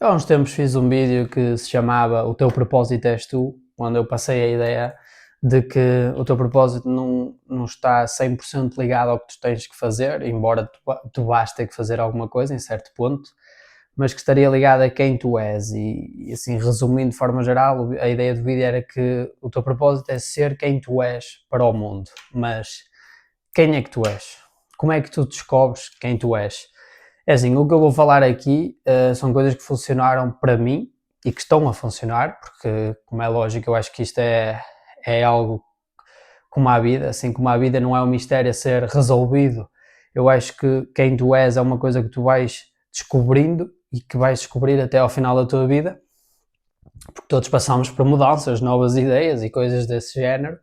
Há uns tempos fiz um vídeo que se chamava O Teu Propósito És Tu, onde eu passei a ideia de que o teu propósito não está 100% ligado ao que tu tens que fazer, embora tu vás ter que fazer alguma coisa em certo ponto, mas que estaria ligado a quem tu és. E assim, resumindo de forma geral, a ideia do vídeo era que o teu propósito é ser quem tu és para o mundo. Mas quem é que tu és? Como é que tu descobres quem tu és? É assim, o que eu vou falar aqui são coisas que funcionaram para mim e que estão a funcionar, porque, como é lógico, eu acho que isto é algo como a vida, assim como a vida não é um mistério a ser resolvido. Eu acho que quem tu és é uma coisa que tu vais descobrindo e que vais descobrir até ao final da tua vida, porque todos passamos por mudanças, novas ideias e coisas desse género.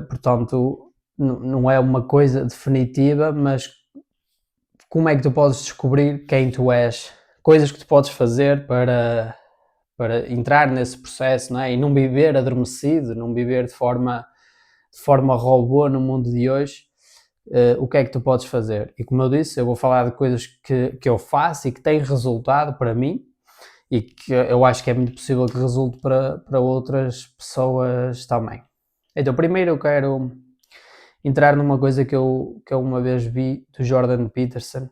Portanto, não é uma coisa definitiva, mas como é que tu podes descobrir quem tu és? Coisas que tu podes fazer para entrar nesse processo, não é? E não viver adormecido, não viver de forma robô no mundo de hoje. O que é que tu podes fazer? E como eu disse, eu vou falar de coisas que eu faço e que têm resultado para mim e que eu acho que é muito possível que resulte para outras pessoas também. Então, primeiro eu quero entrar numa coisa que eu uma vez vi do Jordan Peterson,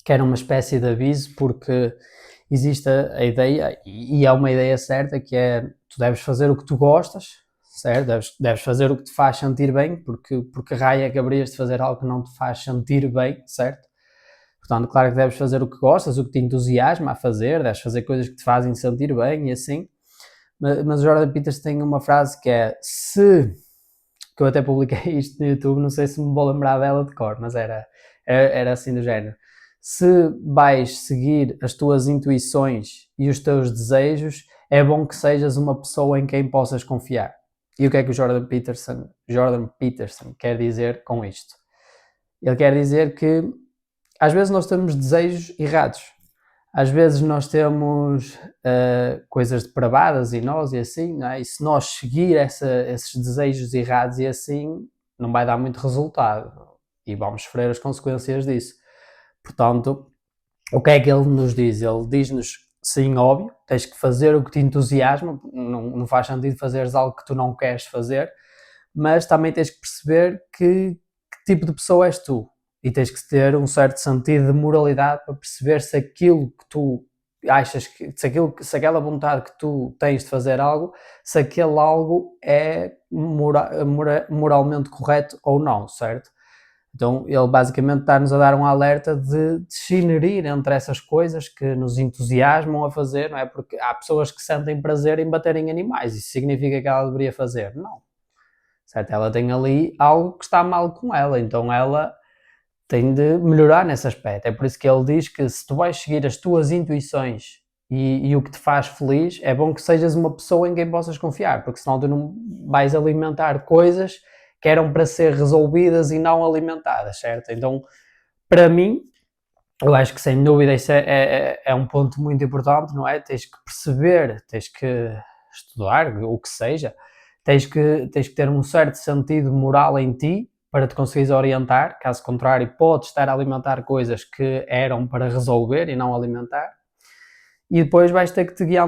que era uma espécie de aviso, porque existe a ideia, e é uma ideia certa, que é tu deves fazer o que tu gostas, certo? Deves fazer o que te faz sentir bem, porque raio é que haverias de fazer algo que não te faz sentir bem, certo? Portanto, claro que deves fazer o que gostas, o que te entusiasma a fazer, deves fazer coisas que te fazem sentir bem e assim. Mas o Jordan Peters tem uma frase que é: se, que eu até publiquei isto no YouTube, não sei se me vou lembrar dela de cor, mas era assim do género. Se vais seguir as tuas intuições e os teus desejos, é bom que sejas uma pessoa em quem possas confiar. E o que é que o Jordan Peterson quer dizer com isto? Ele quer dizer que às vezes nós temos desejos errados. Às vezes nós temos coisas depravadas em nós e assim, não é? E se nós seguir esses desejos errados e assim, não vai dar muito resultado e vamos sofrer as consequências disso. Portanto, o que é que ele nos diz? Ele diz-nos, sim, óbvio, tens que fazer o que te entusiasma, não faz sentido fazeres algo que tu não queres fazer, mas também tens que perceber que tipo de pessoa és tu e tens que ter um certo sentido de moralidade para perceber se aquilo que tu achas que se aquela vontade que tu tens de fazer algo, se aquele algo é moralmente correto ou não, certo? Então ele basicamente está-nos a dar um alerta de discernir entre essas coisas que nos entusiasmam a fazer, não é? Porque há pessoas que sentem prazer em baterem animais, isso significa que ela deveria fazer? Não, certo? Ela tem ali algo que está mal com ela, então ela tem de melhorar nesse aspecto. É por isso que ele diz que se tu vais seguir as tuas intuições e o que te faz feliz, é bom que sejas uma pessoa em quem possas confiar, porque senão tu não vais alimentar coisas que eram para ser resolvidas e não alimentadas, certo? Então, para mim, eu acho que sem dúvida isso é um ponto muito importante, não é? Tens que perceber, tens que estudar, o que seja, tens que ter um certo sentido moral em ti para te conseguires orientar, caso contrário podes estar a alimentar coisas que eram para resolver e não alimentar, e depois vais ter que te guiar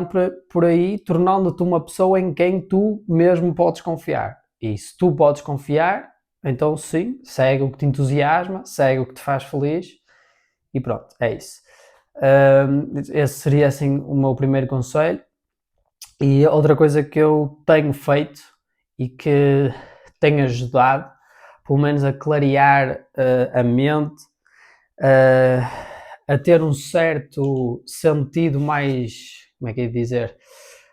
por aí, tornando-te uma pessoa em quem tu mesmo podes confiar. E se tu podes confiar, então sim, segue o que te entusiasma, segue o que te faz feliz, e pronto, é isso. Esse seria assim o meu primeiro conselho. E outra coisa que eu tenho feito e que tem ajudado, pelo menos a clarear a mente, a ter um certo sentido mais, como é que é de dizer,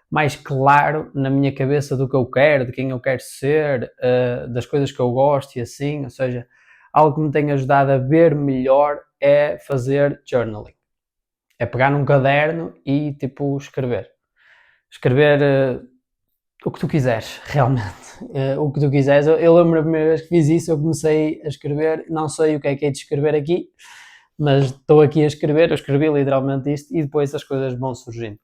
mais claro na minha cabeça do que eu quero, de quem eu quero ser, das coisas que eu gosto e assim, ou seja, algo que me tem ajudado a ver melhor é fazer journaling. É pegar num caderno e tipo escrever. Escrever o que tu quiseres, realmente. O que tu quiseres. Eu lembro a primeira vez que fiz isso, eu comecei a escrever, não sei o que é de escrever aqui, mas estou aqui a escrever, eu escrevi literalmente isto e depois as coisas vão surgindo.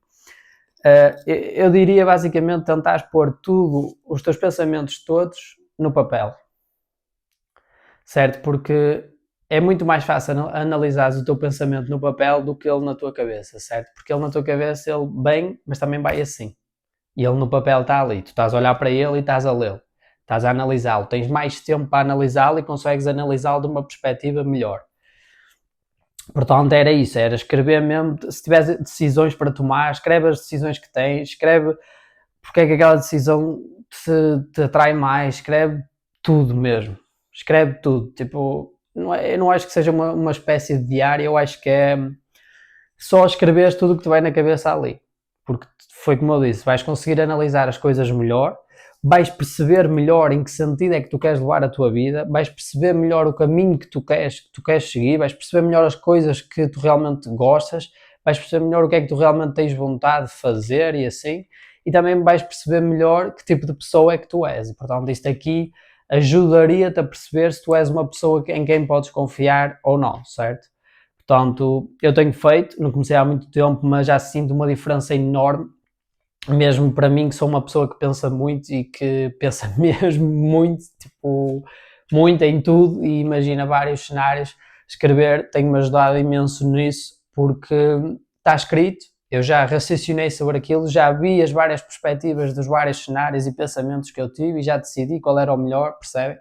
Eu diria basicamente tentar pôr tudo, os teus pensamentos todos no papel, certo? Porque é muito mais fácil analisar o teu pensamento no papel do que ele na tua cabeça, certo? Porque ele na tua cabeça, ele vem, mas também vai assim. E ele no papel está ali. Tu estás a olhar para ele e estás a lê-lo. Estás a analisá-lo. Tens mais tempo para analisá-lo e consegues analisá-lo de uma perspectiva melhor. Portanto, era isso. Era escrever mesmo. Se tiveres decisões para tomar, escreve as decisões que tens. Escreve porque é que aquela decisão te atrai mais. Escreve tudo mesmo. Escreve tudo. Tipo, eu não acho que seja uma espécie de diário. Eu acho que é só escreveres tudo o que te vai na cabeça ali. Porque foi como eu disse, vais conseguir analisar as coisas melhor, vais perceber melhor em que sentido é que tu queres levar a tua vida, vais perceber melhor o caminho que tu queres seguir, vais perceber melhor as coisas que tu realmente gostas, vais perceber melhor o que é que tu realmente tens vontade de fazer e assim, e também vais perceber melhor que tipo de pessoa é que tu és. E, portanto, isto aqui ajudaria-te a perceber se tu és uma pessoa em quem podes confiar ou não, certo? Portanto, eu tenho feito, não comecei há muito tempo, mas já sinto uma diferença enorme, mesmo para mim que sou uma pessoa que pensa muito e que pensa mesmo muito, tipo, muito em tudo e imagina vários cenários, escrever tem-me ajudado imenso nisso, porque está escrito, eu já raciocinei sobre aquilo, já vi as várias perspectivas dos vários cenários e pensamentos que eu tive e já decidi qual era o melhor, percebe?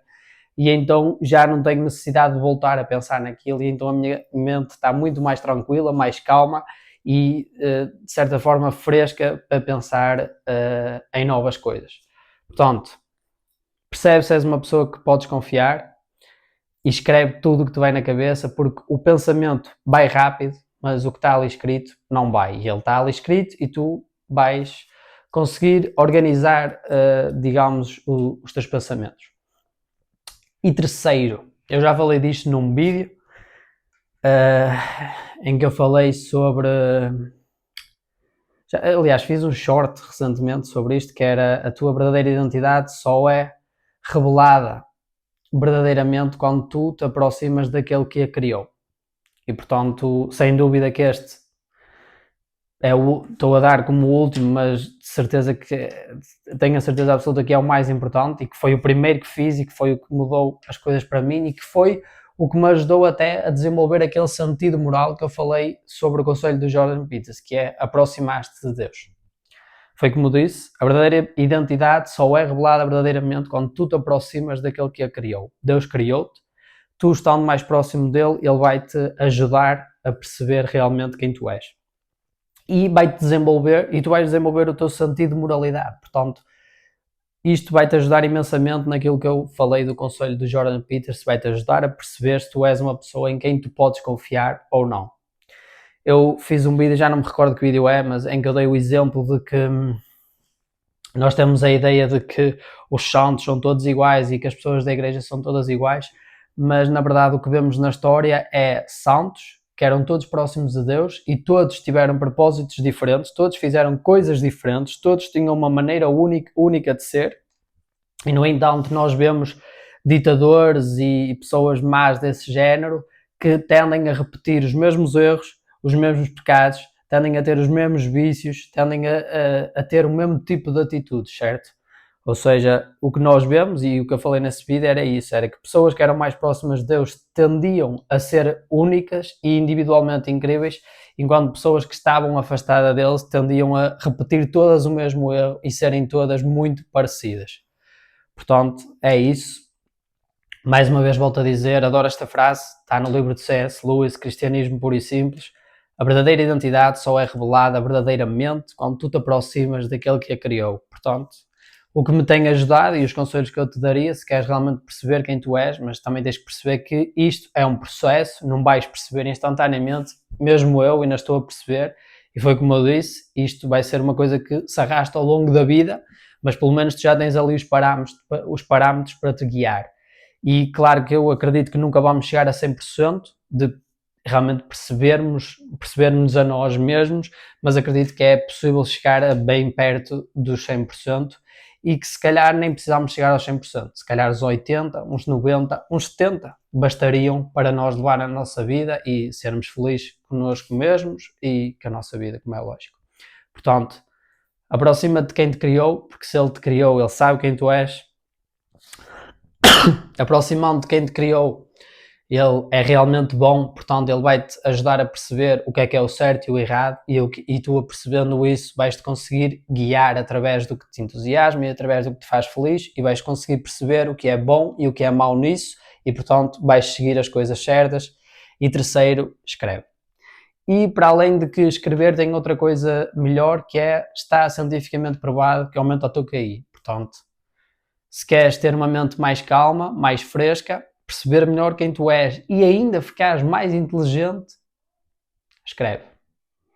E então já não tenho necessidade de voltar a pensar naquilo e então a minha mente está muito mais tranquila, mais calma e de certa forma fresca para pensar em novas coisas. Portanto, percebe se és uma pessoa que podes confiar e escreve tudo o que te vai na cabeça, porque o pensamento vai rápido, mas o que está ali escrito não vai. E ele está ali escrito e tu vais conseguir organizar, digamos, os teus pensamentos. E terceiro, eu já falei disto num vídeo em que eu falei sobre. Aliás, fiz um short recentemente sobre isto, que era a tua verdadeira identidade só é revelada verdadeiramente quando tu te aproximas daquele que a criou. E portanto, sem dúvida que este estou a dar como o último, mas de certeza que tenho a certeza absoluta que é o mais importante e que foi o primeiro que fiz e que foi o que mudou as coisas para mim e que foi o que me ajudou até a desenvolver aquele sentido moral que eu falei sobre o conselho do Jordan Peterson, que é aproximar-te de Deus. Foi como disse, a verdadeira identidade só é revelada verdadeiramente quando tu te aproximas daquele que a criou. Deus criou-te, tu estando mais próximo dele, ele vai-te ajudar a perceber realmente quem tu és. E vai-te desenvolver, e tu vais desenvolver o teu sentido de moralidade. Portanto, isto vai-te ajudar imensamente naquilo que eu falei do conselho do Jordan Peterson, vai-te ajudar a perceber se tu és uma pessoa em quem tu podes confiar ou não. Eu fiz um vídeo, já não me recordo que vídeo é, mas em que eu dei o exemplo de que nós temos a ideia de que os santos são todos iguais e que as pessoas da igreja são todas iguais, mas na verdade o que vemos na história é santos que eram todos próximos de Deus e todos tiveram propósitos diferentes, todos fizeram coisas diferentes, todos tinham uma maneira única de ser, e no entanto nós vemos ditadores e pessoas más desse género que tendem a repetir os mesmos erros, os mesmos pecados, tendem a ter os mesmos vícios, tendem a ter o mesmo tipo de atitudes, certo? Ou seja, o que nós vemos, e o que eu falei nesse vídeo era isso, era que pessoas que eram mais próximas de Deus tendiam a ser únicas e individualmente incríveis, enquanto pessoas que estavam afastadas deles tendiam a repetir todas o mesmo erro e serem todas muito parecidas. Portanto, é isso. Mais uma vez volto a dizer, adoro esta frase, está no livro de C.S. Lewis, Cristianismo Puro e Simples. A verdadeira identidade só é revelada verdadeiramente quando tu te aproximas daquele que a criou. Portanto, o que me tem ajudado e os conselhos que eu te daria, se queres realmente perceber quem tu és, mas também tens que perceber que isto é um processo, não vais perceber instantaneamente, mesmo eu ainda estou a perceber, e foi como eu disse, isto vai ser uma coisa que se arrasta ao longo da vida, mas pelo menos tu já tens ali os parâmetros para te guiar. E claro que eu acredito que nunca vamos chegar a 100% de realmente percebermos a nós mesmos, mas acredito que é possível chegar a bem perto dos 100% e que se calhar nem precisamos chegar aos 100%, se calhar os 80%, uns 90%, uns 70% bastariam para nós levar a nossa vida e sermos felizes connosco mesmos e com a nossa vida, como é lógico. Portanto, aproxima-te de quem te criou, porque se ele te criou, ele sabe quem tu és. Aproximando de quem te criou, ele é realmente bom, portanto ele vai-te ajudar a perceber o que é o certo e o errado, e tu, a percebendo isso, vais-te conseguir guiar através do que te entusiasma e através do que te faz feliz, e vais conseguir perceber o que é bom e o que é mau nisso, e portanto vais seguir as coisas certas. E terceiro, escreve. E para além de que escrever tem outra coisa melhor, que é, está cientificamente provado que aumenta o teu QI. Portanto, se queres ter uma mente mais calma, mais fresca, perceber melhor quem tu és e ainda ficares mais inteligente, escreve.